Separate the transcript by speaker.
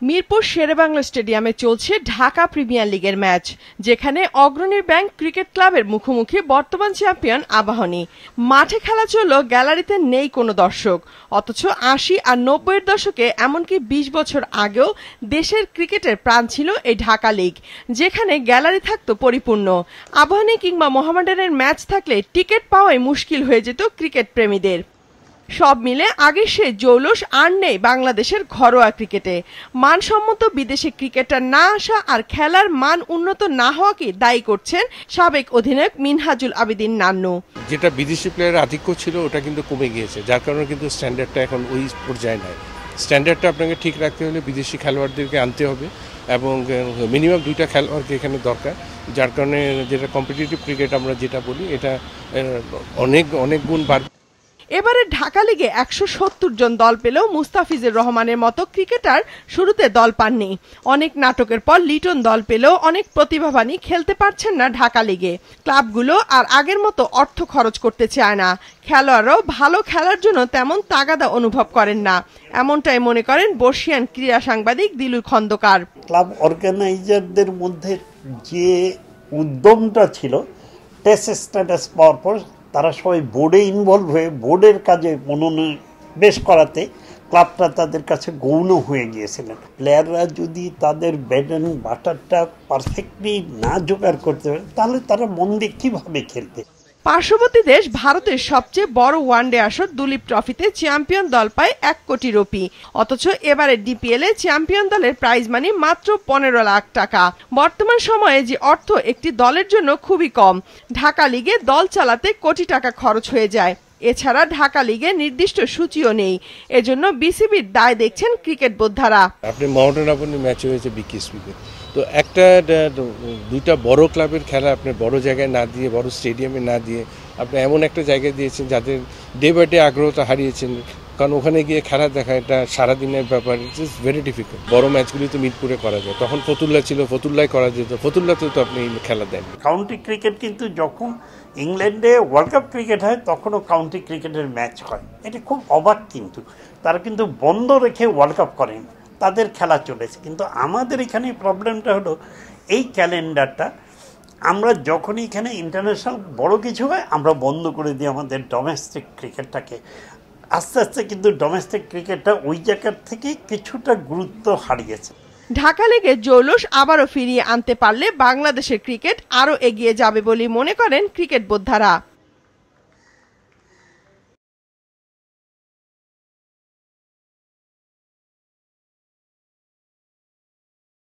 Speaker 1: মিরপুর শেরেবাংলা স্টেডিয়ামে চলছে ঢাকা প্রিমিয়ার লিগের ম্যাচ, যেখানে অগ্রণী ব্যাংক ক্রিকেট ক্লাবের মুখোমুখি বর্তমান চ্যাম্পিয়ন আবাহনী। মাঠে খেলা চলল, গ্যালারিতে নেই কোনো দর্শক, অথচ ৮০ আর ৯০-এর দশকে এমনকি ২০ বছর আগেও দেশের ক্রিকেটের প্রাণ ছিল এই ঢাকা লিগ, যেখানে গ্যালারি থাকতো পরিপূর্ণ। আবাহনী কিংবা মোহামেডানের ম্যাচ থাকলে টিকিট পাওয়াই মুশকিল হয়ে যেত ক্রিকেট প্রেমীদের। সব মিলে আগের সে জৌলুস আর নেই বাংলাদেশের ঘরোয়া ক্রিকেটে। মানসম্মত বিদেশি ক্রিকেটার না আসা আর খেলার মান উন্নত না হওয়াকে দায়ী করছেন সাবেক অধিনায়ক মিনহাজুল আবেদিন নান্নু।
Speaker 2: যেটা বিদেশি প্লেয়ারের আধিক্য ছিল ওটা কিন্তু কমে গিয়েছে, যার কারণে কিন্তু স্ট্যান্ডার্ডটা এখন ওই পর্যায়ে নাই। স্ট্যান্ডার্ডটা আপনাকে ঠিক রাখতে হলে বিদেশি খেলোয়াড়দেরকে আনতে হবে এবং মিনিমাম ২টা খেলোয়াড়কে এখানে দরকার, যার কারণে যেটা কম্পিটিটিভ ক্রিকেট আমরা যেটা বলি এটা অনেক গুণ বাড়বে।
Speaker 1: এবারে ঢাকা লিগে ১৭০ জন দল পেলেও মুস্তাফিজুর রহমানের মতো ক্রিকেটার শুরুতে দল পাননি। অনেক নাটকের পর লিটন দল পেলেও অনেক প্রতিভাবানই খেলতে পারছেন না ঢাকা লিগে। ক্লাবগুলো আর আগের মতো অর্থ খরচ করতে চায় না, খেলোয়াড়রাও ভালো খেলার জন্য তেমন তাগাদা অনুভব করেন না, এমনটাই মনে করেন বর্ষিয়ান ক্রীড়া সাংবাদিক দিলুর খন্দকার।
Speaker 3: ক্লাব অর্গানাইজারদের মধ্যে যে উদ্যমটা ছিল টেস্ট স্ট্যাটাস পাওয়ার পর তারা সবাই বোর্ডে ইনভলভ হয়ে বোর্ডের কাজে মনোনিবেশ করাতে ক্লাবটা তাদের কাছে গৌণ হয়ে গিয়েছিলেন। প্লেয়াররা যদি তাদের ব্রেড অ্যান্ড বাটারটা পারফেক্টলি না জোগাড় করতে পারে তাহলে তারা মন দিয়ে কীভাবে খেলবে।
Speaker 1: পার্শ্ববর্তী দেশ ভারতের সবচেয়ে বড় ওয়ানডে আসর দুলীপ ট্রফিতে চ্যাম্পিয়ন দল পায় ১ কোটি রুপি, অথচ এবারে ডিপিএলে চ্যাম্পিয়ন দলের প্রাইজ মানি মাত্র ১৫ লাখ টাকা। বর্তমান সময়ে যে অর্থ একটি দলের জন্য খুবই কম, ঢাকা লিগে দল চালাতে কোটি টাকা খরচ হয়ে যায়। এছাড়া ঢাকা লিগে নির্দিষ্ট সূচিও নেই, এজন্য বিসিবির দায় দেখছেন ক্রিকেট বোদ্ধারা।
Speaker 2: আপনি মোহামেডান ম্যাচ হয়েছে বিকেএসপিতে, তো দুইটা বড় ক্লাবের খেলা আপনি বড় জায়গায় না দিয়ে, বড় স্টেডিয়ামে না দিয়ে আপনি এমন একটা জায়গায় দিয়েছেন যাদের ডে বাই ডে আগ্রহটা হারিয়েছেন, কারণ ওখানে গিয়ে খেলা দেখা এটা সারাদিনের ব্যাপার, ইটস ইজ ভেরি ডিফিকাল্ট। বড় ম্যাচগুলি তো মিরপুরে করা যায়, তখন ফতুল্লা ছিল, ফতুল্লায় করা যেত, ফতুল্লাতেও তো আপনি খেলা দেন।
Speaker 3: কাউন্টি ক্রিকেট কিন্তু যখন ইংল্যান্ডে ওয়ার্ল্ড কাপ ক্রিকেট হয় তখনও কাউন্টি ক্রিকেটের ম্যাচ হয়, এটা খুব অবাক। কিন্তু তারা কিন্তু বন্ধ রেখে ওয়ার্ল্ড কাপ করেন, তাদের খেলা চলেছে। কিন্তু আমাদের এখানে প্রবলেমটা হলো এই ক্যালেন্ডারটা, আমরা যখনই এখানে ইন্টারন্যাশনাল বড় কিছু হয় আমরা বন্ধ করে দিই আমাদের ডোমেস্টিক ক্রিকেটটাকে। আস্তে আস্তে কিন্তু ডোমেস্টিক ক্রিকেটটা ওই জায়গার থেকে কিছুটা গুরুত্ব হারিয়েছে।
Speaker 1: ঢাকা লিগে জৌলুস আবারও ফিরিয়ে আনতে পারলে বাংলাদেশের ক্রিকেট আরও এগিয়ে যাবে বলে মনে করেন ক্রিকেট বোদ্ধারা।